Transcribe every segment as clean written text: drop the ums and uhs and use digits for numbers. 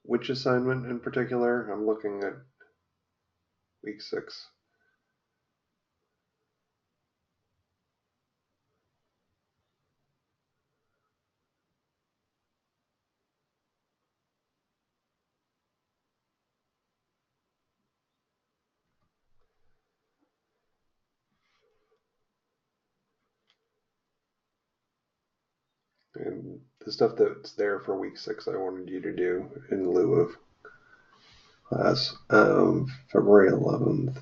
Which assignment in particular? I'm looking at week 6. And the stuff that's there for week 6, I wanted you to do in lieu of class. February 11th.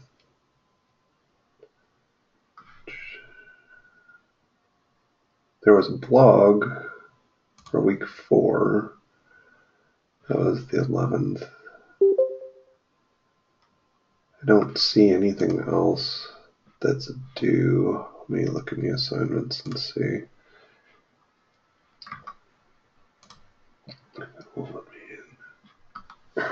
There was a blog for week 4. That was the 11th. I don't see anything else that's due. Let me look in the assignments and see. Let me in.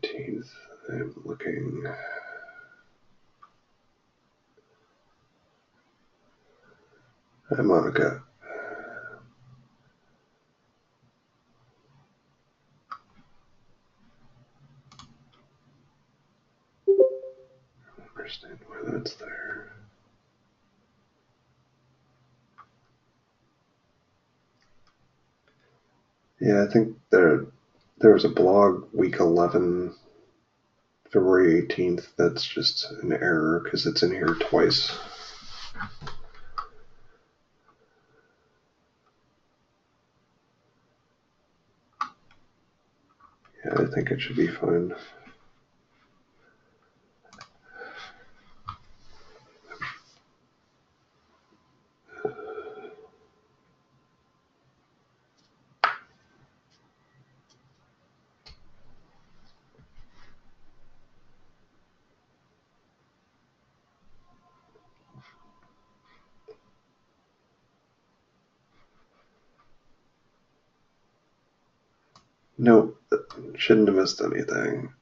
18th. I'm looking. Hi, Monica. I don't understand why that's there. Yeah, I think there was a blog week 11, February 18th. That's just an error because it's in here twice. Yeah, I think it should be fine. Nope, shouldn't have missed anything.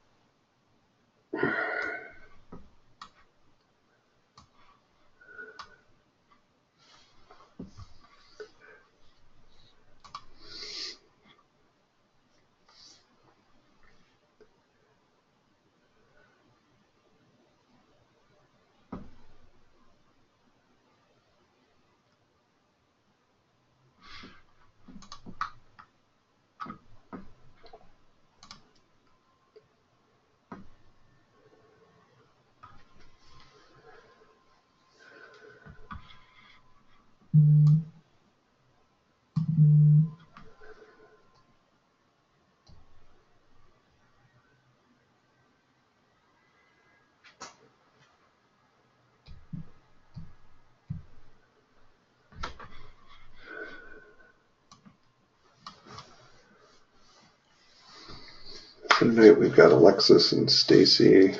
Tonight we've got Alexis and Stacy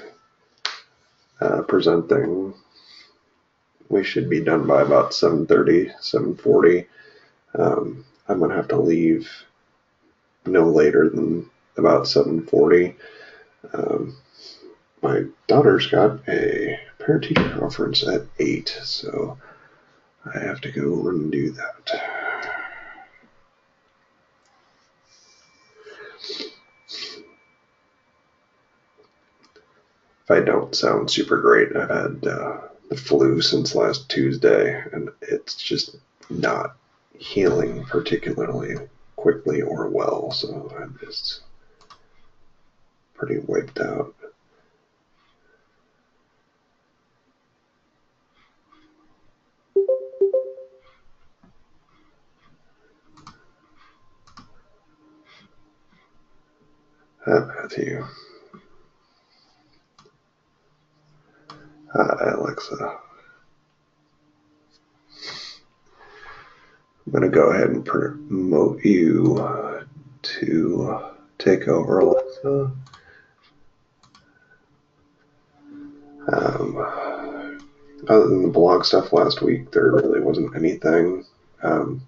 presenting. We should be done by about 7:30, 7:40. I'm going to have to leave no later than about 7:40. My daughter's got a parent-teacher conference at 8, so I have to go and do that. If I don't sound super great, I've had the flu since last Tuesday, and it's just not healing particularly quickly or well, so I'm just pretty wiped out. Hi, Matthew. Hi, Alexa. I'm going to go ahead and promote you to take over, Alexa. other than the blog stuff last week, there really wasn't anything. Um,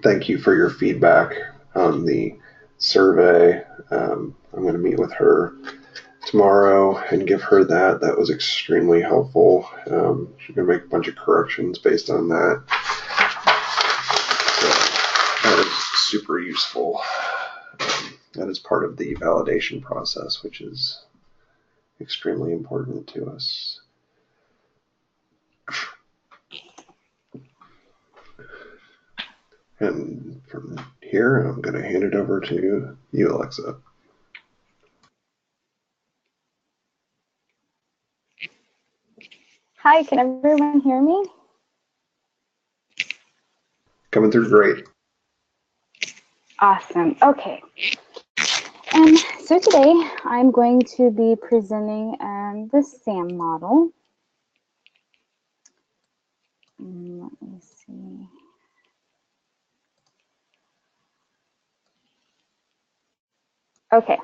Thank you for your feedback on the survey. I'm going to meet with her tomorrow and give her that. That was extremely helpful. She's going to make a bunch of corrections based on that. So that is super useful. That is part of the validation process, which is extremely important to us. And from here, I'm going to hand it over to you, Alexa. Hi, can everyone hear me? Coming through great. Awesome. Okay. So today I'm going to be presenting the SAM model. Let me see. Okay.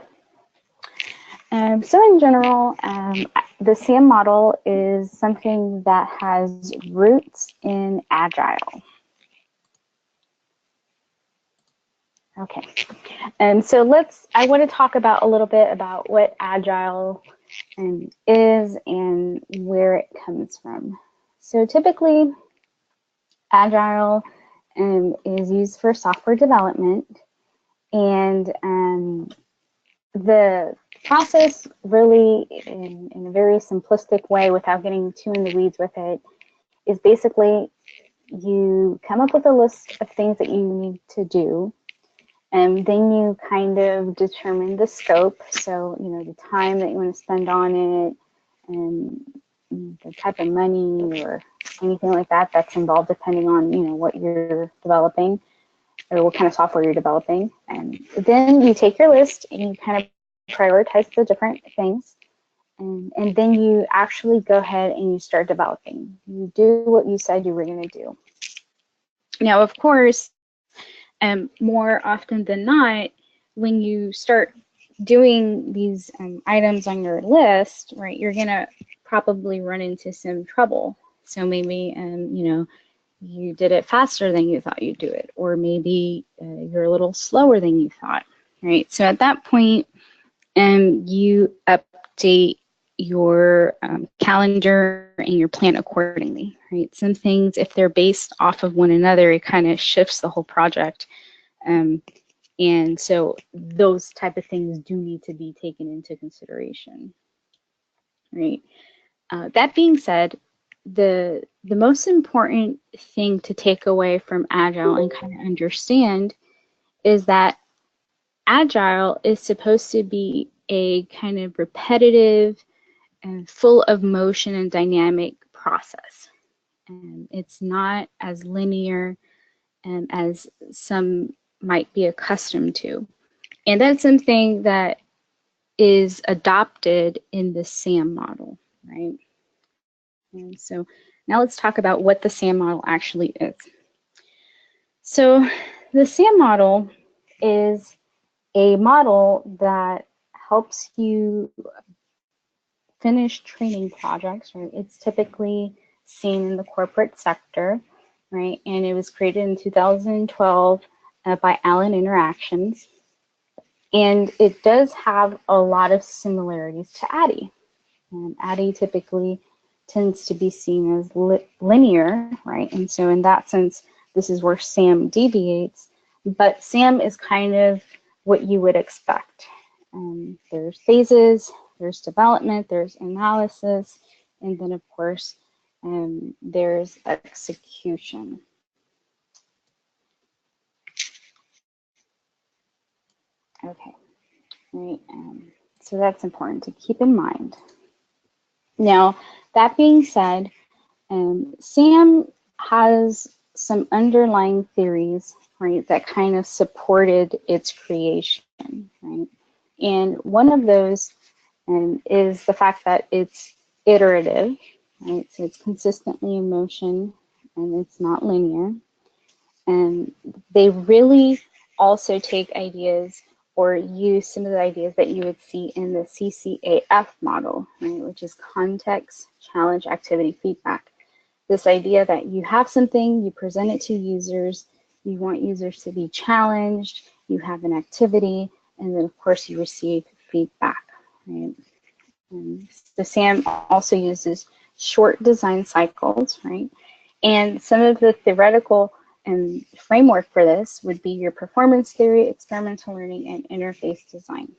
So in general, the SAM model is something that has roots in Agile. Okay. And so I want to talk about a little bit about what Agile is and where it comes from. So typically, Agile is used for software development, and the process really, in a very simplistic way, without getting too in the weeds with it, is basically you come up with a list of things that you need to do, and then you kind of determine the scope, so the time that you want to spend on it, and the type of money or anything like that that's involved, depending on what you're developing or what kind of software you're developing. And then you take your list and you kind of prioritize the different things, and then you actually go ahead and you start developing. You do what you said you were going to do. Now, of course, more often than not, when you start doing these items on your list, right, you're going to probably run into some trouble. So maybe, you did it faster than you thought you'd do it, or maybe you're a little slower than you thought, right? So at that point, you update your calendar and your plan accordingly, right? Some things, if they're based off of one another, it kind of shifts the whole project. And so those type of things do need to be taken into consideration, right? That being said, the most important thing to take away from Agile and kind of understand is that Agile is supposed to be a kind of repetitive and full of motion and dynamic process. And it's not as linear as some might be accustomed to. And that's something that is adopted in the SAM model, right? And so now let's talk about what the SAM model actually is. So the SAM model is a model that helps you finish training projects, right? It's typically seen in the corporate sector, right? And it was created in 2012 by Allen Interactions. And it does have a lot of similarities to ADDIE. And ADDIE typically tends to be seen as linear, right? And so in that sense, this is where SAM deviates. But SAM is kind of what you would expect. There's phases, there's development, there's analysis, and then of course, there's execution. Okay, right. So that's important to keep in mind. Now, that being said, SAM has some underlying theories, right, that kind of supported its creation, right? And one of those is the fact that it's iterative, right? So it's consistently in motion and it's not linear. And they really also take ideas or use some of the ideas that you would see in the CCAF model, right, which is context, challenge, activity, feedback. This idea that you have something, you present it to users, you want users to be challenged, you have an activity, and then of course you receive feedback, right? And so SAM also uses short design cycles, right? And some of the theoretical framework for this would be your performance theory, experimental learning, and interface design.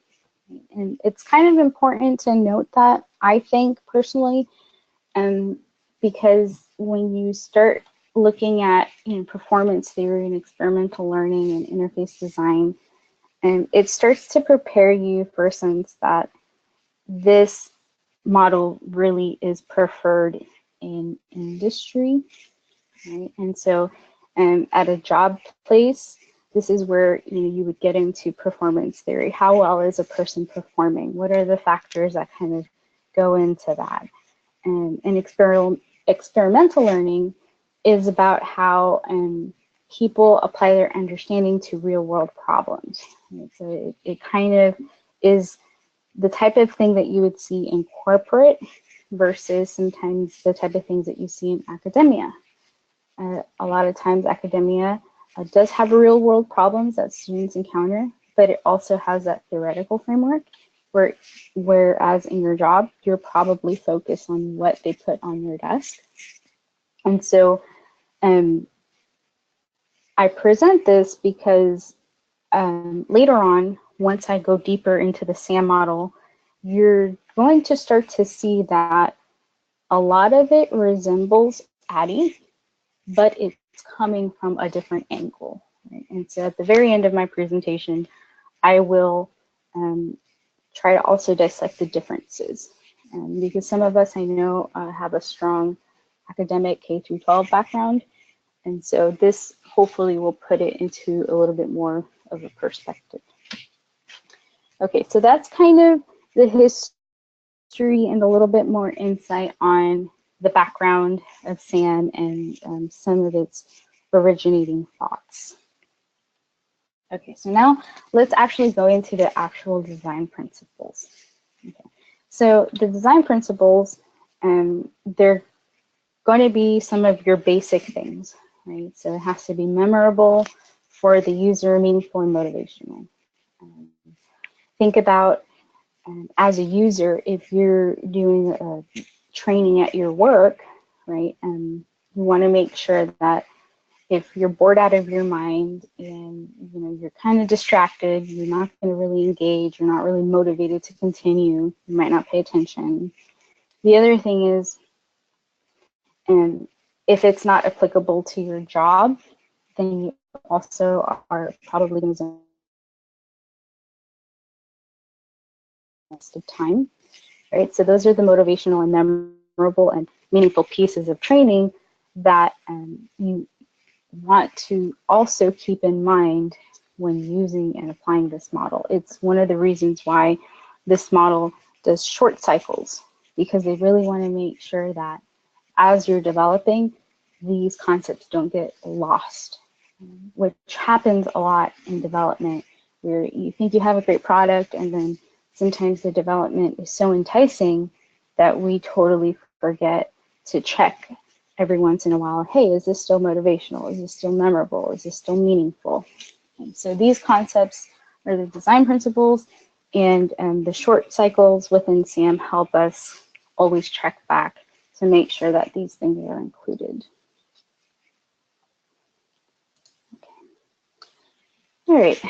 And it's kind of important to note that, I think personally, because when you start looking at performance theory and experimental learning and interface design, and it starts to prepare you for a sense that this model really is preferred in industry, right? And so at a job place, this is where you would get into performance theory. How well is a person performing? What are the factors that kind of go into that? And experimental learning is about how people apply their understanding to real world problems. Right? So it kind of is the type of thing that you would see in corporate versus sometimes the type of things that you see in academia. A lot of times academia does have real world problems that students encounter, but it also has that theoretical framework whereas in your job, you're probably focused on what they put on your desk. And so I present this because later on, once I go deeper into the SAM model, you're going to start to see that a lot of it resembles ADDIE, but it's coming from a different angle. Right? And so at the very end of my presentation, I will try to also dissect the differences. Because some of us I know have a strong academic K through 12 background, and so this hopefully will put it into a little bit more of a perspective. Okay, so that's kind of the history and a little bit more insight on the background of SAM and some of its originating thoughts. Okay, so now let's actually go into the actual design principles. Okay. So the design principles, they're going to be some of your basic things, right? So it has to be memorable for the user, meaningful and motivational. Think about as a user, if you're doing training at your work, right? You want to make sure that if you're bored out of your mind and you're kind of distracted, you're not going to really engage, you're not really motivated to continue, you might not pay attention. The other thing is, if it's not applicable to your job, then you also are probably going to waste of time, right? So those are the motivational and memorable and meaningful pieces of training that you want to also keep in mind when using and applying this model. It's one of the reasons why this model does short cycles, because they really want to make sure that as you're developing, these concepts don't get lost, which happens a lot in development, where you think you have a great product and then sometimes the development is so enticing that we totally forget to check every once in a while, hey, is this still motivational? Is this still memorable? Is this still meaningful? And so these concepts are the design principles, and the short cycles within SAM help us always check back to make sure that these things are included. Okay. All right,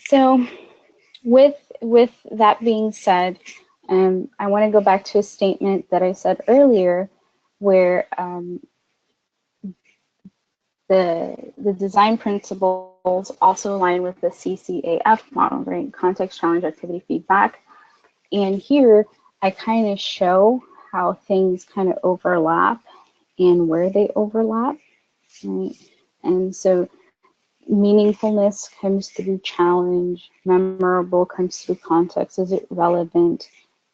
so with that being said, I want to go back to a statement that I said earlier, where the design principles also align with the CCAF model, right? Context, challenge, activity, feedback. And here I kind of show how things kind of overlap and where they overlap, right? And so meaningfulness comes through challenge, memorable comes through context. Is it relevant?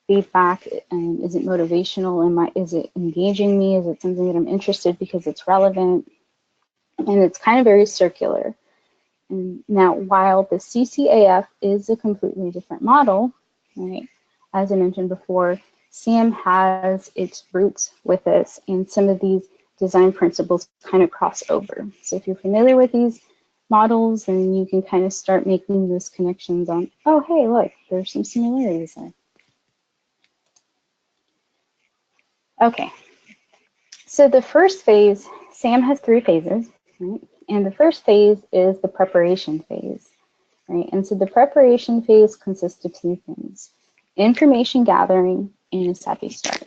Feedback, is it motivational? Is it engaging me? Is it something that I'm interested because it's relevant? And it's kind of very circular. And now, while the CCAF is a completely different model, right, as I mentioned before, SAM has its roots with this, and some of these design principles kind of cross over. So if you're familiar with these models, then you can kind of start making those connections on, oh, hey, look, there's some similarities there. Okay, so the first phase, SAM has 3 phases, right? And the first phase is the preparation phase, right? And so the preparation phase consists of 2 things: information gathering and a savvy start,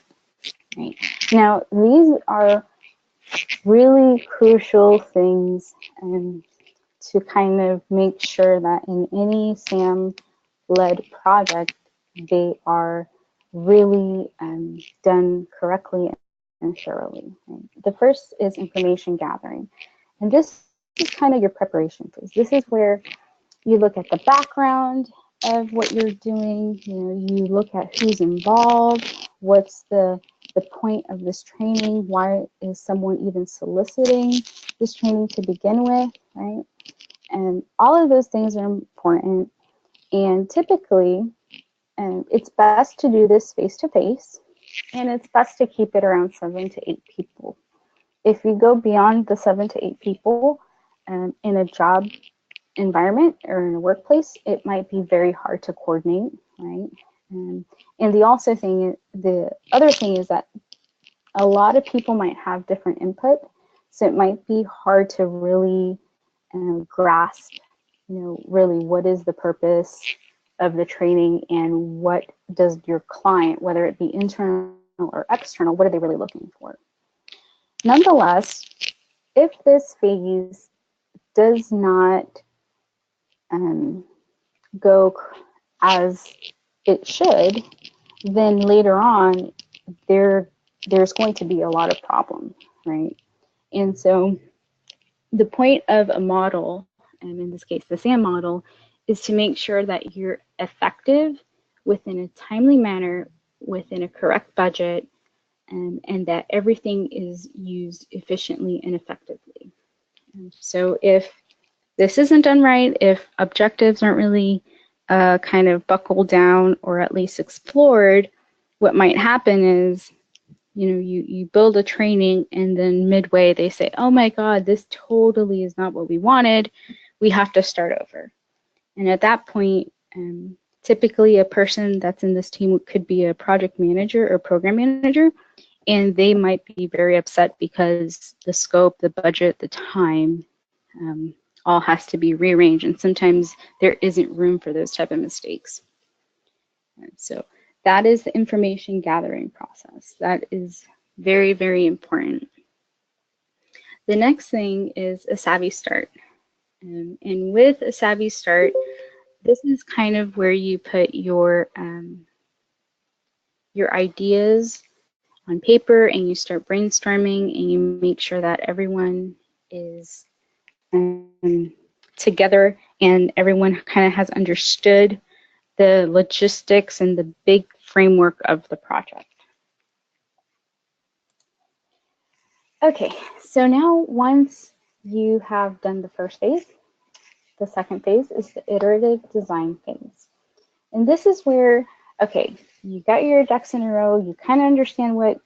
right? Now, these are really crucial things to kind of make sure that in any SAM-led project, they are really done correctly and thoroughly. Right? The first is information gathering. And this is kind of your preparation phase. This is where you look at the background of what you're doing. You know, you look at who's involved, what's the point of this training, why is someone even soliciting this training to begin with, right? And all of those things are important. And typically, it's best to do this face-to-face, and it's best to keep it around 7 to 8 people. If you go beyond the 7 to 8 people in a job environment or in a workplace, it might be very hard to coordinate, right? And the other thing is that a lot of people might have different input, so it might be hard to really grasp, you know, really what is the purpose of the training and what does your client, whether it be internal or external, what are they really looking for? Nonetheless, if this phase does not go as it should, then later on there's going to be a lot of problems, right? And so the point of a model, and in this case the SAM model, is to make sure that you're effective within a timely manner, within a correct budget, and that everything is used efficiently and effectively. And so if this isn't done right, if objectives aren't really kind of buckled down or at least explored, what might happen is, you know, you build a training and then midway they say, oh my God, this totally is not what we wanted. We have to start over. And at that point, typically a person that's in this team could be a project manager or program manager, and they might be very upset because the scope, the budget, the time, all has to be rearranged, and sometimes there isn't room for those type of mistakes. And so that is the information gathering process. That is very, very important. The next thing is a savvy start. And with a savvy start, this is kind of where you put your ideas on paper and you start brainstorming and you make sure that everyone is together and everyone kind of has understood the logistics and the big framework of the project. Okay, so now once you have done the first phase, the second phase is the iterative design phase. And this is where, okay, you got your ducks in a row, you kind of understand what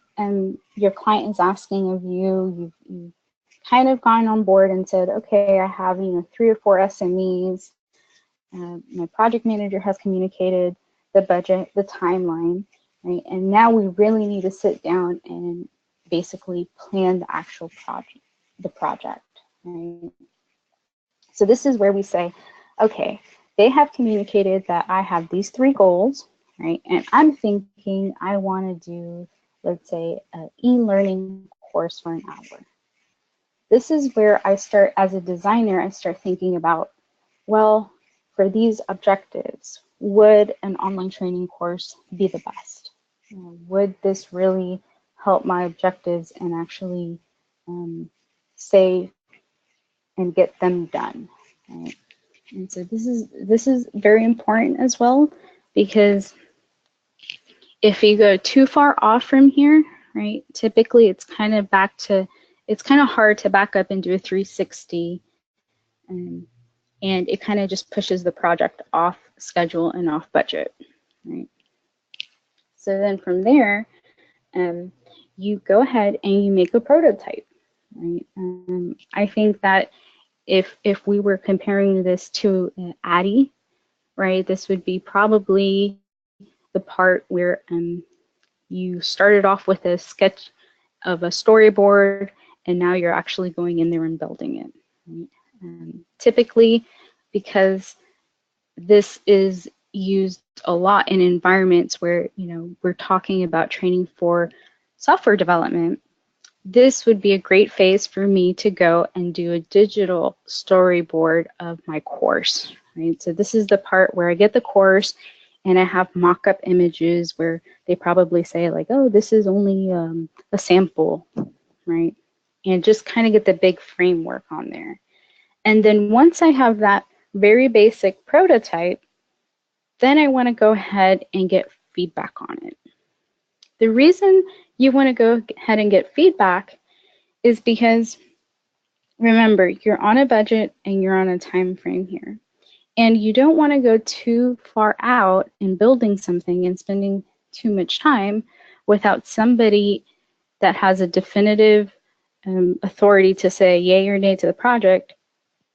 your client is asking of you, you've kind of gone on board and said, okay, I have 3 or 4 SMEs, my project manager has communicated the budget, the timeline, right? And now we really need to sit down and basically plan the actual project, right? So this is where we say, okay, they have communicated that I have these 3 goals, right? And I'm thinking I want to do, let's say, an e-learning course for an hour. This is where I start, as a designer, I start thinking about, well, for these objectives, would an online training course be the best? Would this really help my objectives and actually say and get them done? Right? And so this is very important as well, because if you go too far off from here, right, typically it's kind of hard to back up and do a 360 and it kind of just pushes the project off schedule and off budget, right? So then from there, you go ahead and you make a prototype, right? I think that if we were comparing this to ADDIE, right, this would be probably the part where you started off with a sketch of a storyboard, and now you're actually going in there and building it. Right? Typically, because this is used a lot in environments where, you know, we're talking about training for software development, this would be a great phase for me to go and do a digital storyboard of my course, right? So this is the part where I get the course and I have mock-up images where they probably say like, oh, this is only a sample, right? And just kind of get the big framework on there. And then once I have that very basic prototype, then I want to go ahead and get feedback on it. The reason you want to go ahead and get feedback is because, remember, you're on a budget and you're on a time frame here. And you don't want to go too far out in building something and spending too much time without somebody that has a definitive authority to say yay or nay to the project.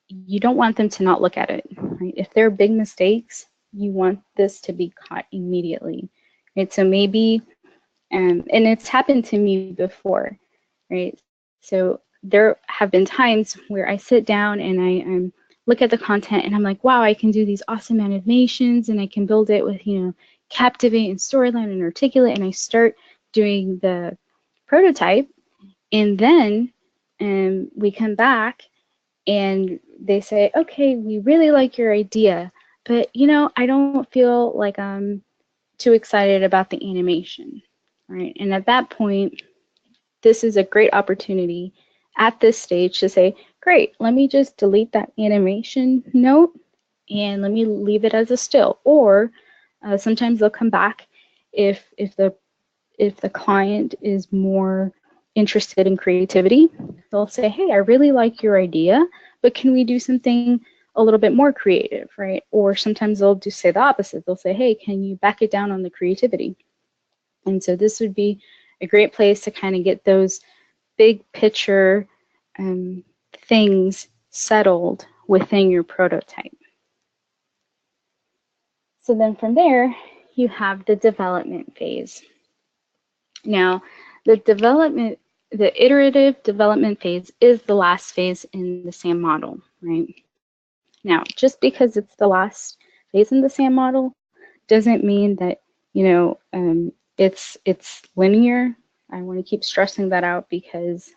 You don't want them to not look at it, right? If there are big mistakes, you want this to be caught immediately, right? So maybe, and it's happened to me before, right? So there have been times where I sit down and I look at the content and I'm like, wow, I can do these awesome animations and I can build it with, you know, Captivate and Storyline and Articulate, and I start doing the prototype, and then we come back and they say, okay, we really like your idea, but you know, I don't feel like I'm too excited about the animation, right? And at that point, this is a great opportunity at this stage to say, great, let me just delete that animation note and let me leave it as a still. Or sometimes they'll come back if the client is more interested in creativity. They'll say, hey, I really like your idea, but can we do something a little bit more creative, right? Or sometimes they'll just say the opposite. They'll say, hey, can you back it down on the creativity? And so this would be a great place to kind of get those big picture things settled within your prototype. So then from there, you have the development phase. Now, the iterative development phase is the last phase in the SAM model, right? Now, just because it's the last phase in the SAM model doesn't mean that, you know, it's linear. I want to keep stressing that out because,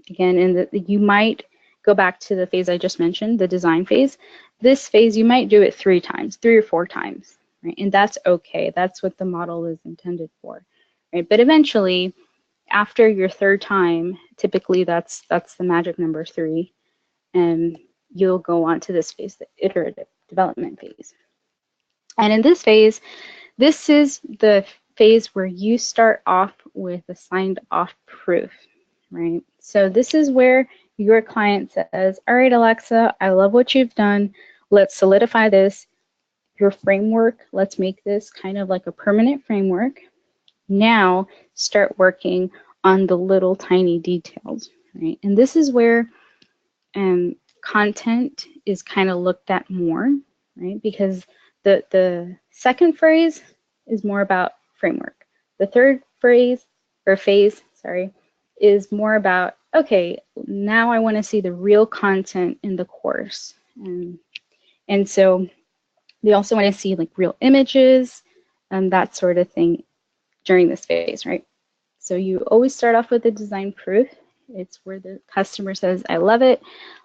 again, you might go back to the phase I just mentioned, the design phase. This phase, you might do it 3 times, 3 or 4 times, right? And that's okay. That's what the model is intended for, right? But eventually, after your 3rd time, typically that's the magic number 3, and you'll go on to this phase, the iterative development phase. And in this phase, this is the phase where you start off with a signed off proof, right? So this is where your client says, all right, Alexa, I love what you've done. Let's solidify this. Your framework, let's make this kind of like a permanent framework. Now start working on the little tiny details, right? And this is where content is kind of looked at more, right? Because the second phrase is more about framework. The third phase, sorry, is more about, okay, now I want to see the real content in the course. And so they also want to see like real images and that sort of thing during this phase, right? So you always start off with a design proof. It's where the customer says, I love it.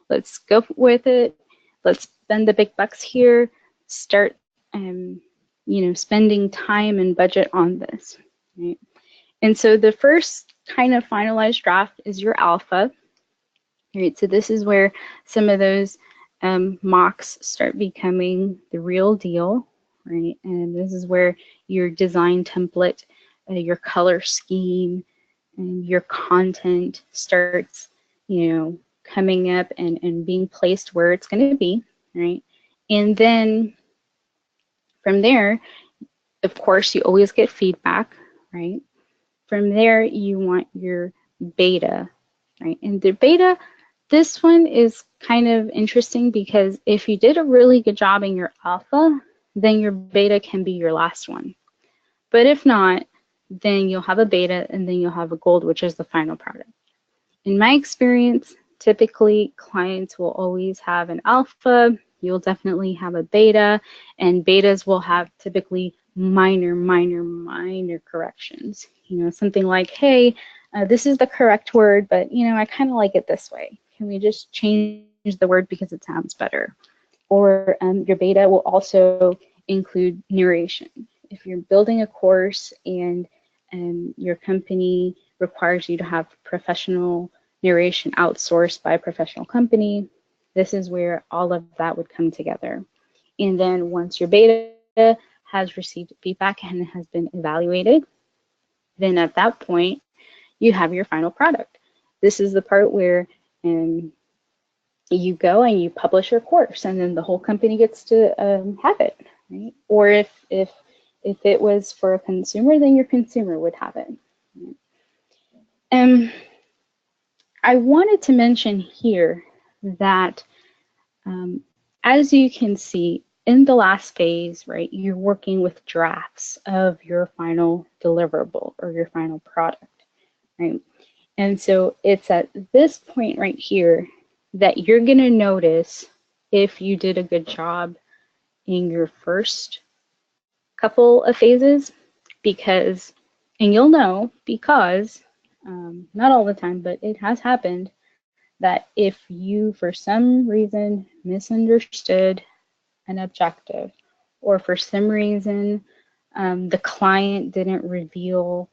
Let's go with it. Let's spend the big bucks here. Start, spending time and budget on this, right? And so the first kind of finalized draft is your alpha, right? So this is where some of those mocks start becoming the real deal, right? And this is where your design template, your color scheme, and your content starts, coming up and being placed where it's going to be, right? And then from there, of course, you always get feedback, right? From there, you want your beta, right? And the beta, this one is kind of interesting because if you did a really good job in your alpha, then your beta can be your last one. But if not, then you'll have a beta and then you'll have a gold, which is the final product. In my experience, typically clients will always have an alpha, you'll definitely have a beta, and betas will have typically minor corrections. You know, something like, hey, this is the correct word, but you know, I kind of like it this way. Can we just change the word because it sounds better? Or your beta will also include narration. If you're building a course and your company requires you to have professional narration outsourced by a professional company, this is where all of that would come together. And then once your beta has received feedback and has been evaluated, then at that point, you have your final product. This is the part where you go and you publish your course, and then the whole company gets to have it, right? Or if it was for a consumer, then your consumer would have it. I wanted to mention here that as you can see in the last phase, right, you're working with drafts of your final deliverable or your final product, right? And so it's at this point right here that you're going to notice if you did a good job in your first couple of phases, because, and you'll know because, not all the time, but it has happened, that if you for some reason misunderstood an objective, or for some reason the client didn't reveal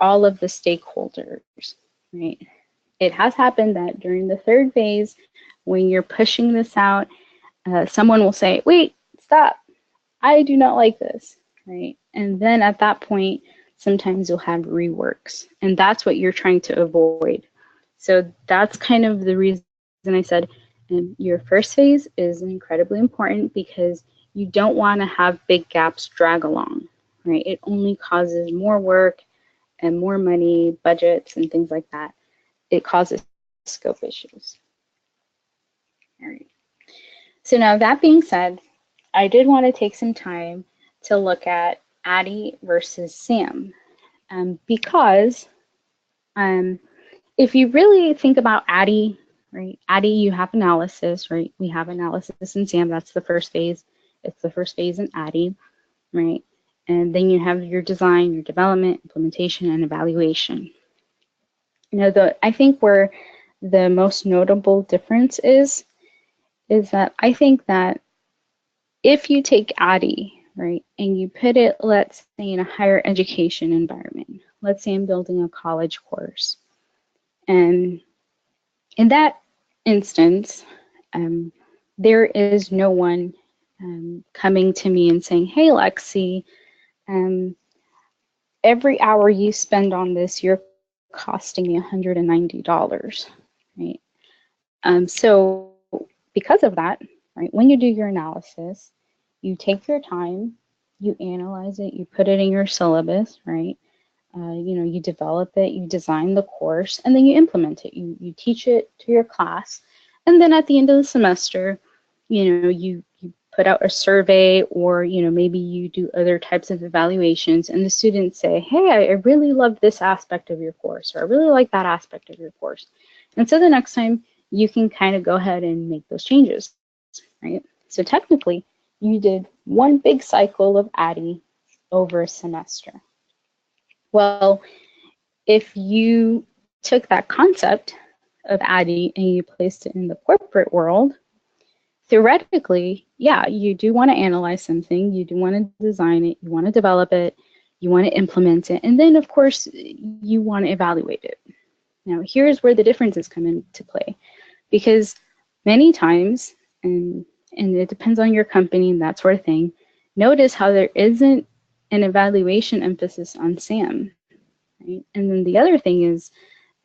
all of the stakeholders, right? It has happened that during the third phase, when you're pushing this out, someone will say, wait, stop, I do not like this, right? And then at that point, sometimes you'll have reworks, and that's what you're trying to avoid. So that's kind of the reason I said your first phase is incredibly important, because you don't want to have big gaps drag along, right? It only causes more work and more money, budgets, and things like that. It causes scope issues. All right. So now that being said, I did want to take some time to look at Addie versus SAM, because if you really think about Addie, right? Addie, you have analysis, right? We have analysis in SAM. That's the first phase. It's the first phase in Addie, right? And then you have your design, your development, implementation, and evaluation. You know, I think where the most notable difference is that I think that if you take Addie, right, and you put it, let's say, in a higher education environment, let's say I'm building a college course, and in that instance, there is no one coming to me and saying, hey, Lexi, every hour you spend on this, you're costing me $190, right? So because of that, right, when you do your analysis, you take your time, you analyze it, you put it in your syllabus, right? You know, you develop it, you design the course, and then you implement it. You teach it to your class, and then at the end of the semester, you know, you put out a survey, or you know, maybe you do other types of evaluations, and the students say, hey, I really love this aspect of your course, or I really like that aspect of your course. And so the next time you can kind of go ahead and make those changes, right? So technically, you did one big cycle of Addie over a semester. Well, if you took that concept of Addie and you placed it in the corporate world, theoretically, yeah, you do want to analyze something, you do want to design it, you want to develop it, you want to implement it, and then of course you want to evaluate it. Now here's where the differences come into play, because many times, and it depends on your company and that sort of thing, notice how there isn't an evaluation emphasis on SAM. Right? And then the other thing is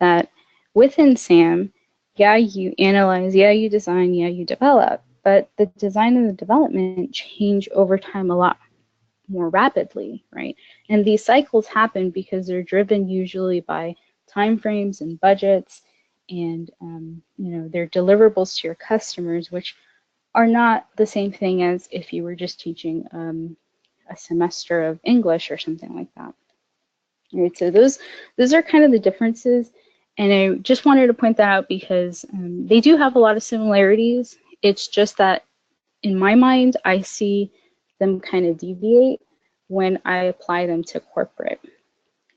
that within SAM, yeah, you analyze, yeah, you design, yeah, you develop, but the design and the development change over time a lot more rapidly, right? And these cycles happen because they're driven usually by timeframes and budgets and their deliverables to your customers, which are not the same thing as if you were just teaching a semester of English or something like that. All right, so those are kind of the differences, and I just wanted to point that out because they do have a lot of similarities. It's just that in my mind, I see them kind of deviate when I apply them to corporate.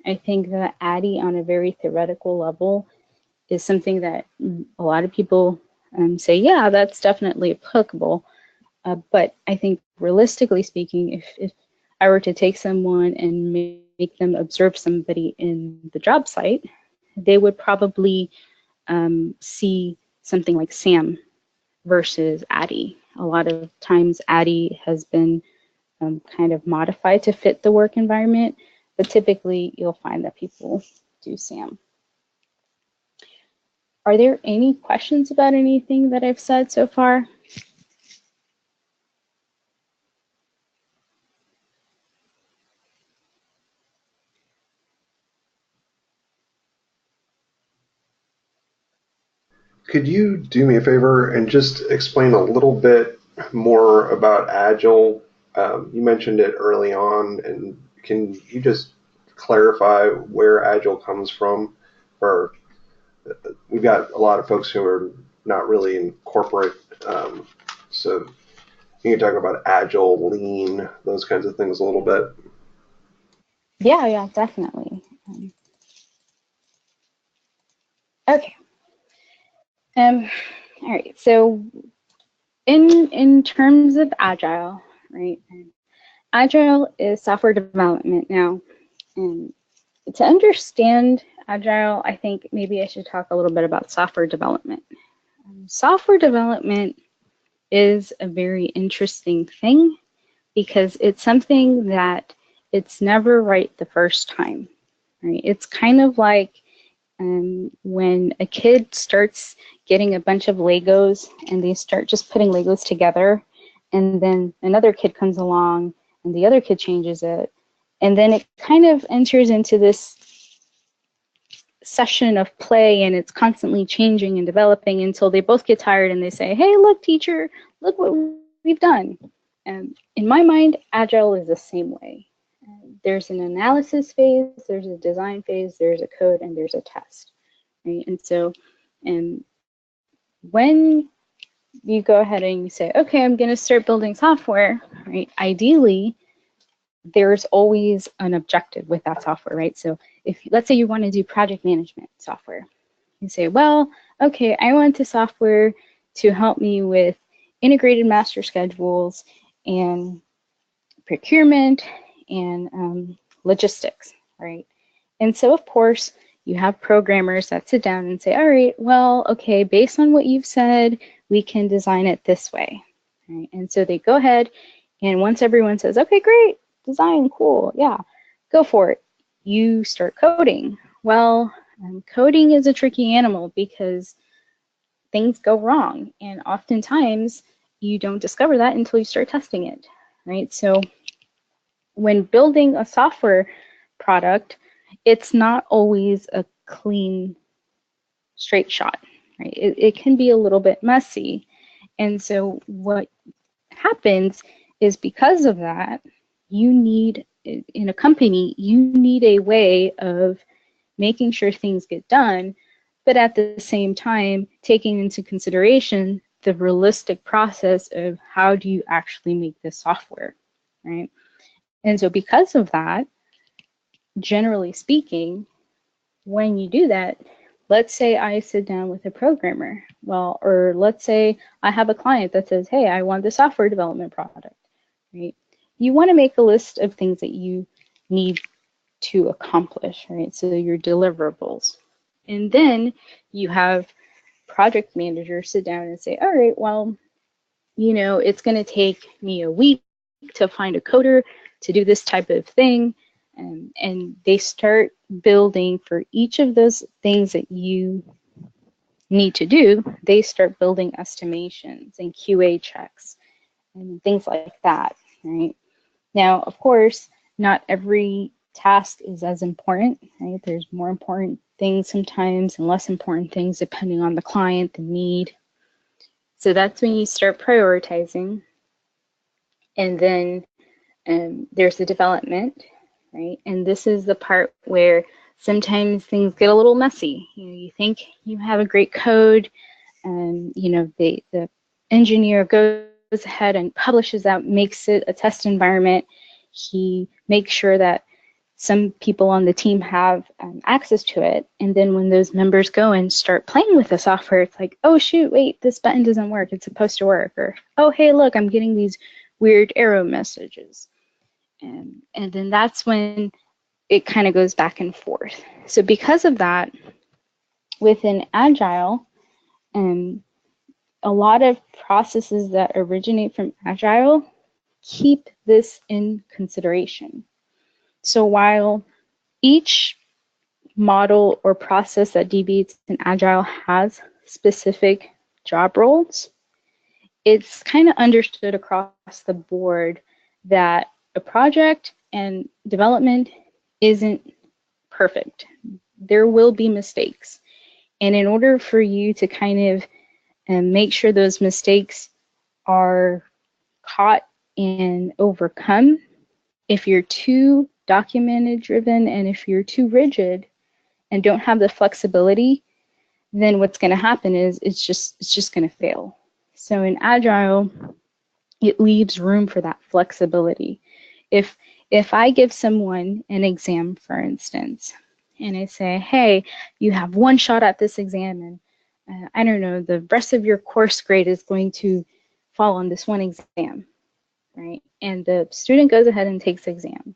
I think that ADDIE on a very theoretical level is something that a lot of people say, yeah, that's definitely applicable. But I think realistically speaking, if I were to take someone and make them observe somebody in the job site, they would probably see something like SAM versus ADDIE. A lot of times ADDIE has been kind of modified to fit the work environment, but typically you'll find that people do SAM. Are there any questions about anything that I've said so far? Could you do me a favor and just explain a little bit more about Agile? You mentioned it early on, and can you just clarify where Agile comes from? Or we've got a lot of folks who are not really in corporate, so you can talk about Agile, Lean, those kinds of things a little bit. Yeah, definitely. Okay. All right. So in terms of Agile, right? Agile is software development now, and to understand Agile, I think maybe I should talk a little bit about software development. Software development is a very interesting thing because it's something that it's never right the first time, right? It's kind of like when a kid starts getting a bunch of Legos and they start just putting Legos together, and then another kid comes along and the other kid changes it, and then it kind of enters into this session of play, and it's constantly changing and developing until they both get tired and they say, hey, look, teacher, look what we've done. In my mind, Agile is the same way. There's an analysis phase, there's a design phase, there's a code, and there's a test. Right? And so when you go ahead and you say, okay, I'm going to start building software, right? Ideally, there's always an objective with that software, right? So if, let's say you want to do project management software, you say, well, okay, I want the software to help me with integrated master schedules and procurement and logistics, right? And so, of course, you have programmers that sit down and say, all right, well, okay, based on what you've said, we can design it this way, right? And so they go ahead, and once everyone says, okay, great, design, cool, yeah, go for it, you start coding. Well, coding is a tricky animal because things go wrong, and oftentimes you don't discover that until you start testing it, right? So when building a software product, it's not always a clean, straight shot, right? It can be a little bit messy. And so what happens is because of that, you need, in a company, you need a way of making sure things get done, but at the same time, taking into consideration the realistic process of how do you actually make this software, right? And so because of that, generally speaking, when you do that, let's say I sit down with a programmer, well, or let's say I have a client that says, hey, I want the software development product, right? You want to make a list of things that you need to accomplish, right? So your deliverables. And then you have project managers sit down and say, all right, well, it's going to take me a week to find a coder to do this type of thing. And they start building for each of those things that you need to do, they start building estimations and QA checks and things like that, right? Now, of course, not every task is as important, right? There's more important things sometimes and less important things depending on the client, the need. So that's when you start prioritizing. And then there's the development, right? And this is the part where sometimes things get a little messy. You think you have a great code, and the engineer goes ahead and publishes out, makes it a test environment. He makes sure that some people on the team have access to it, and then when those members go and start playing with the software, it's like, oh shoot, wait, this button doesn't work, it's supposed to work, or oh hey, look, I'm getting these weird error messages. And then that's when it kind of goes back and forth. So because of that, within Agile, a lot of processes that originate from Agile keep this in consideration. So while each model or process that deviates in Agile has specific job roles, it's kind of understood across the board that a project and development isn't perfect. There will be mistakes. And in order for you to kind of make sure those mistakes are caught and overcome, if you're too documented driven and if you're too rigid and don't have the flexibility, then what's going to happen is it's just going to fail. So in Agile, it leaves room for that flexibility. If I give someone an exam, for instance, and I say, hey, you have one shot at this exam, and I don't know, the rest of your course grade is going to fall on this one exam, right? And the student goes ahead and takes the exam.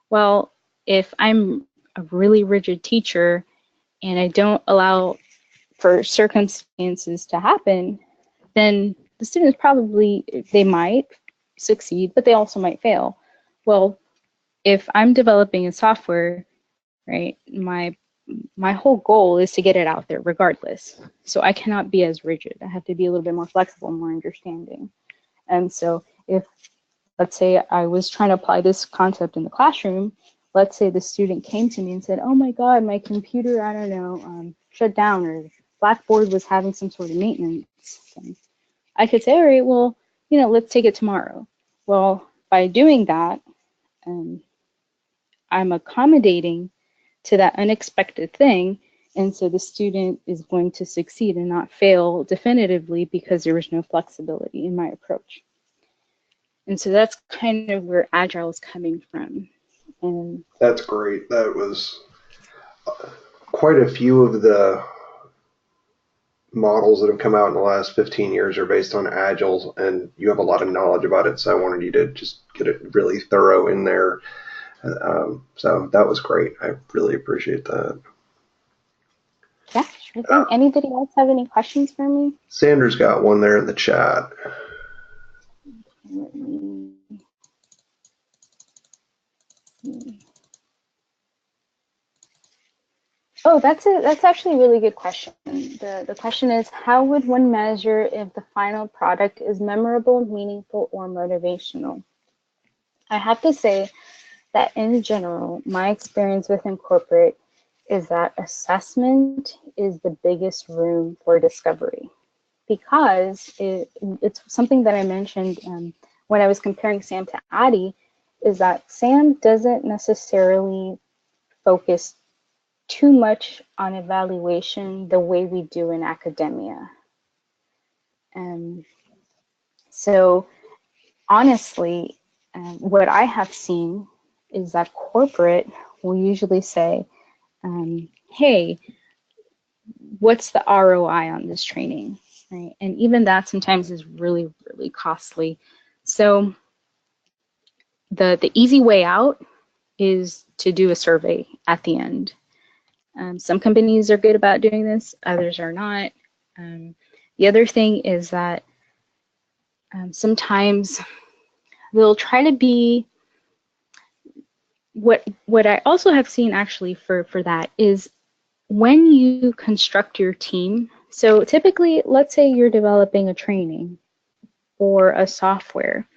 Well, if I'm a really rigid teacher and I don't allow for circumstances to happen, then the students probably, they might succeed, but they also might fail. Well, if I'm developing a software, right, my whole goal is to get it out there regardless. So I cannot be as rigid. I have to be a little bit more flexible, more understanding. And so if, let's say I was trying to apply this concept in the classroom, let's say the student came to me and said, oh my God, my computer, I don't know, shut down, or Blackboard was having some sort of maintenance thing. I could say, all right, well, let's take it tomorrow. Well, by doing that, I'm accommodating to that unexpected thing, and so the student is going to succeed and not fail definitively because there was no flexibility in my approach. And so that's kind of where Agile is coming from. And That's great. That was quite a few of the models that have come out in the last 15 years are based on Agile, and you have a lot of knowledge about it, so I wanted you to just get it really thorough in there. So that was great. I really appreciate that. yeah, sure thing. Anybody else have any questions for me? Sanders got one there in the chat. Let me see. Oh, that's actually a really good question. The question is, how would one measure if the final product is memorable, meaningful, or motivational? I have to say that in general, my experience within corporate is that assessment is the biggest room for discovery, because it's something that I mentioned when I was comparing Sam to Addie, is that Sam doesn't necessarily focus too much on evaluation the way we do in academia. And so honestly, what I have seen is that corporate will usually say, hey, what's the ROI on this training, right? And even that sometimes is really, really costly. So the easy way out is to do a survey at the end. Some companies are good about doing this, others are not. The other thing is that sometimes they'll try to be, what I also have seen actually for that is when you construct your team So typically, let's say you're developing a training or a software.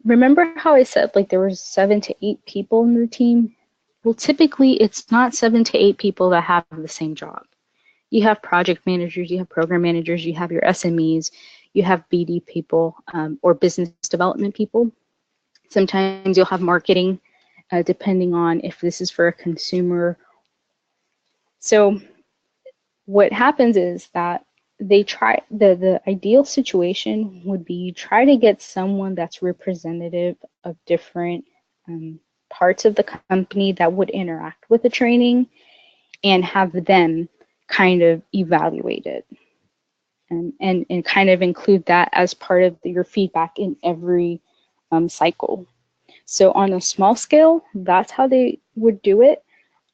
Remember how I said like there was 7 to 8 people in the team? Well, typically it's not 7 to 8 people that have the same job. You have project managers, you have program managers, you have your SMEs, you have BD people or business development people. Sometimes you'll have marketing, depending on if this is for a consumer. So what happens is that they try the ideal situation would be you try to get someone that's representative of different parts of the company that would interact with the training and have them kind of evaluate it and kind of include that as part of your feedback in every cycle. So on a small scale, that's how they would do it.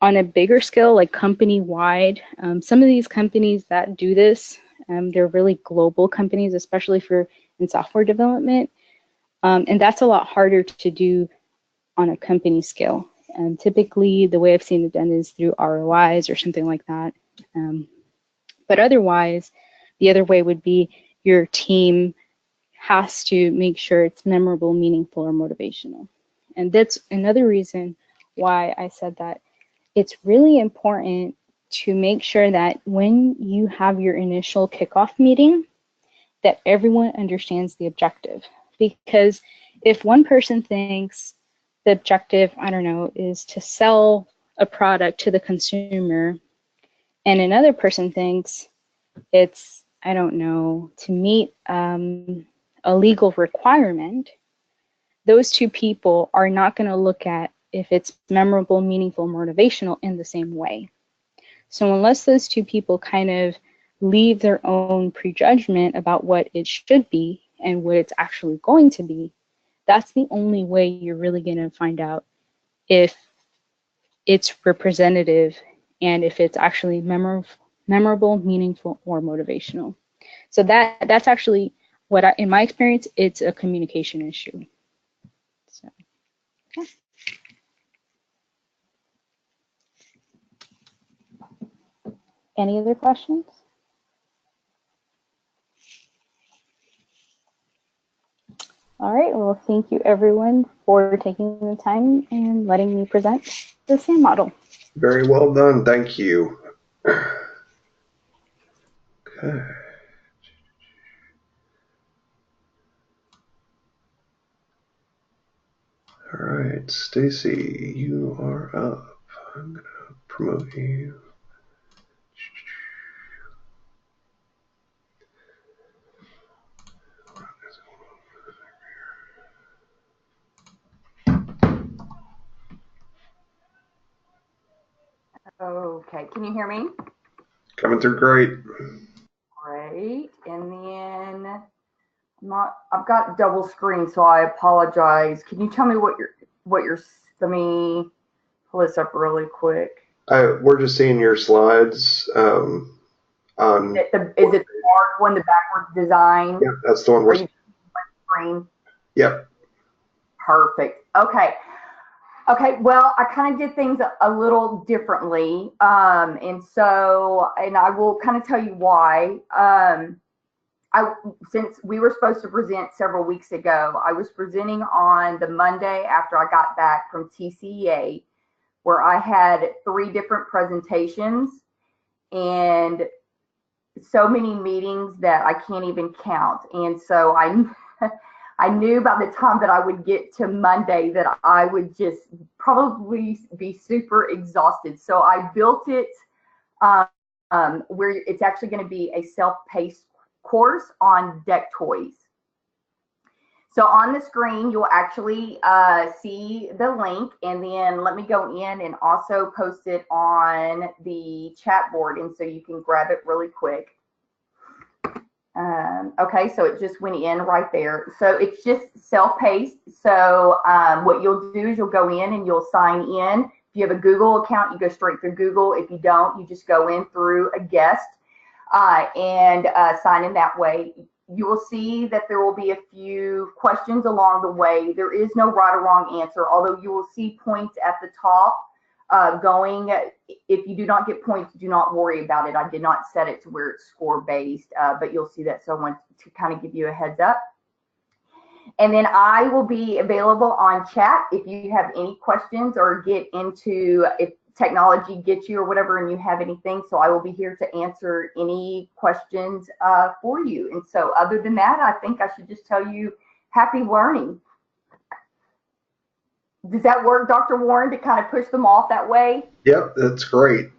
On a bigger scale, like company-wide, some of these companies that do this, they're really global companies, especially for in software development, and that's a lot harder to do on a company scale. Typically, the way I've seen it done is through ROIs or something like that. But otherwise, the other way would be your team has to make sure it's memorable, meaningful, or motivational. And that's another reason why I said that it's really important to make sure that when you have your initial kickoff meeting, that everyone understands the objective. Because if one person thinks the objective, I don't know, is to sell a product to the consumer, and another person thinks it's, I don't know, to meet a legal requirement, those two people are not going to look at if it's memorable, meaningful, motivational in the same way. So unless those two people kind of leave their own prejudgment about what it should be and what it's actually going to be, that's the only way you're really going to find out if it's representative and if it's actually memorable, meaningful, or motivational. So that's actually what in my experience, it's a communication issue. So, yeah. Any other questions? All right, well, thank you everyone for taking the time and letting me present the SAM model. Very well done. Thank you. Okay. All right, Stacy, you are up. I'm going to promote you. Okay, can you hear me? Coming through great. Great. And then I've got double screen, so I apologize. Can you tell me what your let me pull this up really quick. We're just seeing your slides on. Is it the large one, the backwards design? Yeah, that's the one we're seeing. Screen? Yep. Perfect. Okay. Okay, well, I kind of did things a little differently. And I will kind of tell you why. Since we were supposed to present several weeks ago, I was presenting on the Monday after I got back from TCEA, where I had 3 different presentations and so many meetings that I can't even count. And so I knew by the time that I would get to Monday that I would just probably be super exhausted. So I built it where it's actually going to be a self-paced course on deck toys. So on the screen, you'll actually see the link, and then let me go in and also post it on the chat board, and so you can grab it really quick. Okay, so it just went in right there. So it's just self-paced. So what you'll do is you'll go in and you'll sign in. If you have a Google account, you go straight through Google. If you don't, you just go in through a guest and sign in that way. You will see that there will be a few questions along the way. There is no right or wrong answer, although you will see points at the top going. If you do not get points, do not worry about it. I did not set it to where it's score based, but you'll see that. So I want to kind of give you a heads up. And then I will be available on chat if you have any questions or get into if technology gets you or whatever and you have anything. So I will be here to answer any questions for you. And so other than that, I think I should just tell you happy learning. Does that work, Dr. Warren, to kind of push them off that way? Yep, that's great.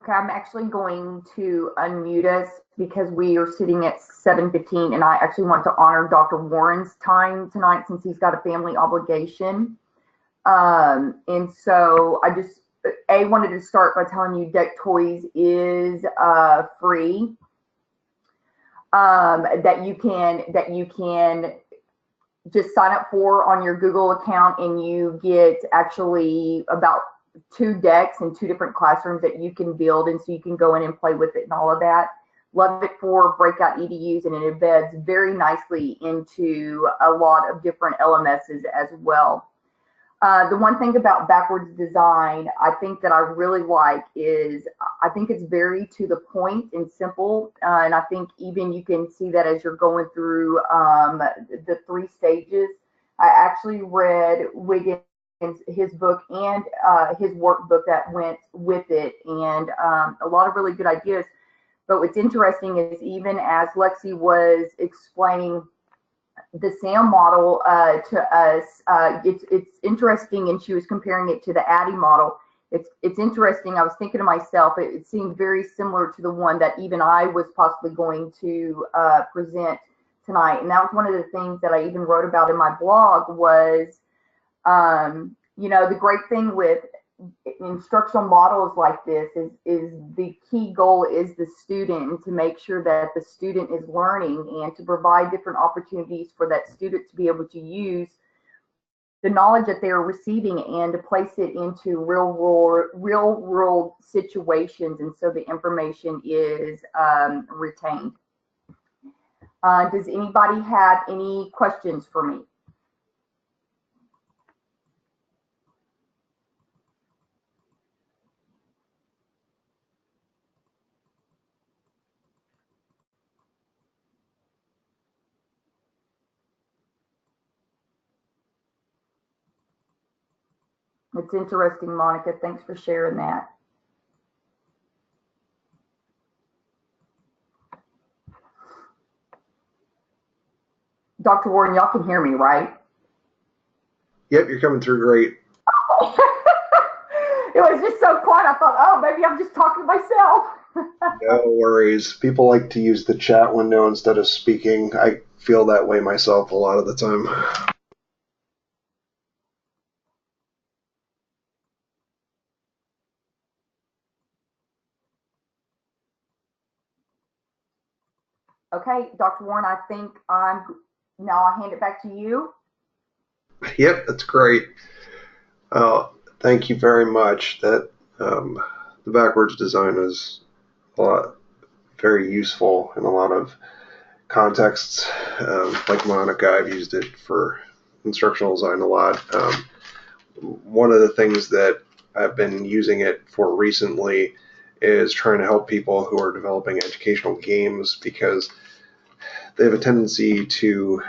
Okay, I'm actually going to unmute us because we are sitting at 7:15, and I actually want to honor Dr. Warren's time tonight since he's got a family obligation. And so I just wanted to start by telling you Deck Toys is free. That you can just sign up for on your Google account, and you get actually about 2 decks in 2 different classrooms that you can build, and so you can go in and play with it and all of that. Love it for breakout EDUs, and it embeds very nicely into a lot of different LMSs as well. The one thing about backwards design, I think that I really like is, I think it's very to the point and simple. And I think even you can see that as you're going through the 3 stages. I actually read Wiggins, his book, and his workbook that went with it, and a lot of really good ideas. But what's interesting is, even as Lexi was explaining the SAM model to us, it's interesting, and she was comparing it to the ADDIE model. It's interesting. I was thinking to myself, it seemed very similar to the one that even I was possibly going to present tonight. And that was one of the things that I even wrote about in my blog was, the great thing with instructional models like this is the key goal is the student, to make sure that the student is learning, and to provide different opportunities for that student to be able to use the knowledge that they are receiving and to place it into real world situations, and so the information is retained. Does anybody have any questions for me? It's interesting, Monica. Thanks for sharing that. Dr. Warren, y'all can hear me, right? Yep, you're coming through great. It was just so quiet. I thought, oh, maybe I'm just talking to myself. No worries. People like to use the chat window instead of speaking. I feel that way myself a lot of the time. Okay, Dr. Warren, I think now I'll hand it back to you. Yep, that's great. Thank you very much. That the backwards design is very useful in a lot of contexts. Like Monica, I've used it for instructional design a lot. One of the things that I've been using it for recently is trying to help people who are developing educational games, because they have a tendency to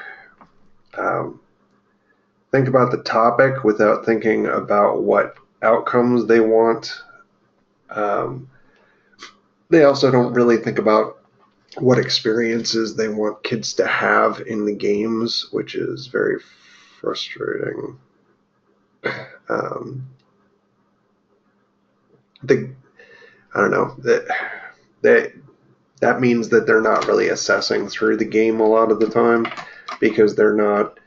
think about the topic without thinking about what outcomes they want. They also don't really think about what experiences they want kids to have in the games, which is very frustrating. I don't know, that means that they're not really assessing through the game a lot of the time, because they're not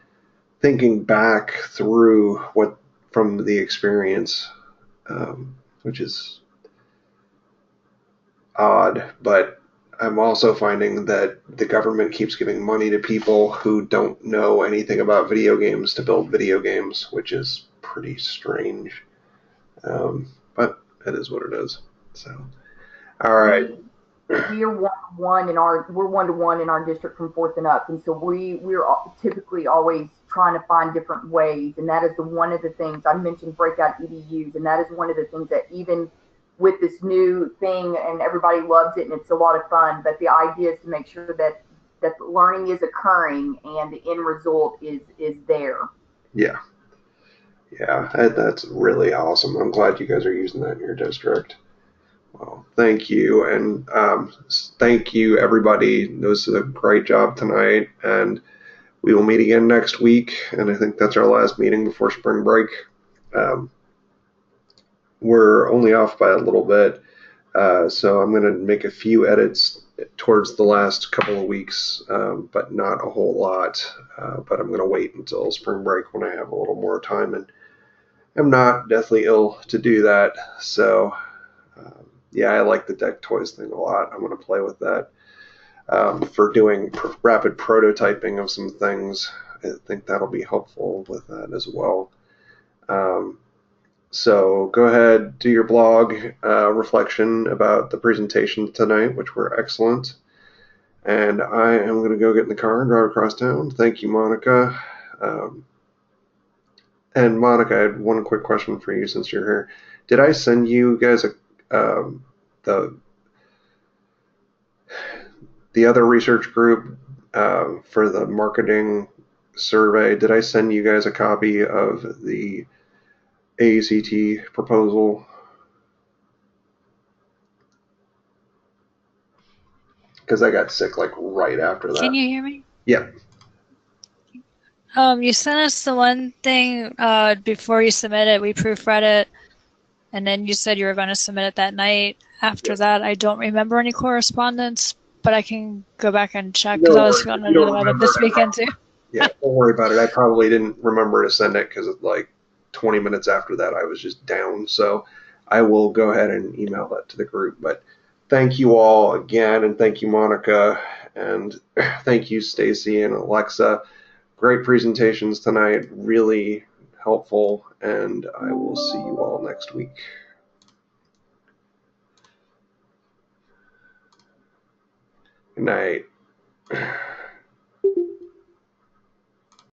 thinking back through what from the experience, which is odd. But I'm also finding that the government keeps giving money to people who don't know anything about video games to build video games, which is pretty strange. But it is what it is. So, all right. We are one-to-one in our district from 4th and up, and so we're typically always trying to find different ways, and that is one of the things I mentioned, breakout EDUs, and that is one of the things that even with this new thing, and everybody loves it and it's a lot of fun, but the idea is to make sure that learning is occurring and the end result is there. Yeah, that's really awesome. I'm glad you guys are using that in your district. Well, thank you, and thank you, everybody. This is a great job tonight, and we will meet again next week, and I think that's our last meeting before spring break. We're only off by a little bit. So I'm going to make a few edits towards the last couple of weeks, but not a whole lot. But I'm going to wait until spring break when I have a little more time, and I'm not deathly ill to do that. So yeah, I like the deck toys thing a lot. I'm going to play with that for doing rapid prototyping of some things. I think that'll be helpful with that as well. So go ahead, do your blog reflection about the presentation tonight, which were excellent. And I am going to go get in the car and drive across town. Thank you, Monica. And Monica, I had one quick question for you since you're here. Did I send you guys the other research group for the marketing survey? Did I send you guys a copy of the AECT proposal? Because I got sick like right after that. Can you hear me? Yeah. You sent us the one thing before you submit it. We proofread it, and then you said you were going to submit it that night. After that, I don't remember any correspondence, but I can go back and check because I was feeling under the weather this weekend too. Yeah, don't worry about it. I probably didn't remember to send it because like 20 minutes after that I was just down. So I will go ahead and email that to the group. But thank you all again, and thank you, Monica, and thank you, Stacy and Alexa. Great presentations tonight, really helpful, and I will see you all next week. Good night.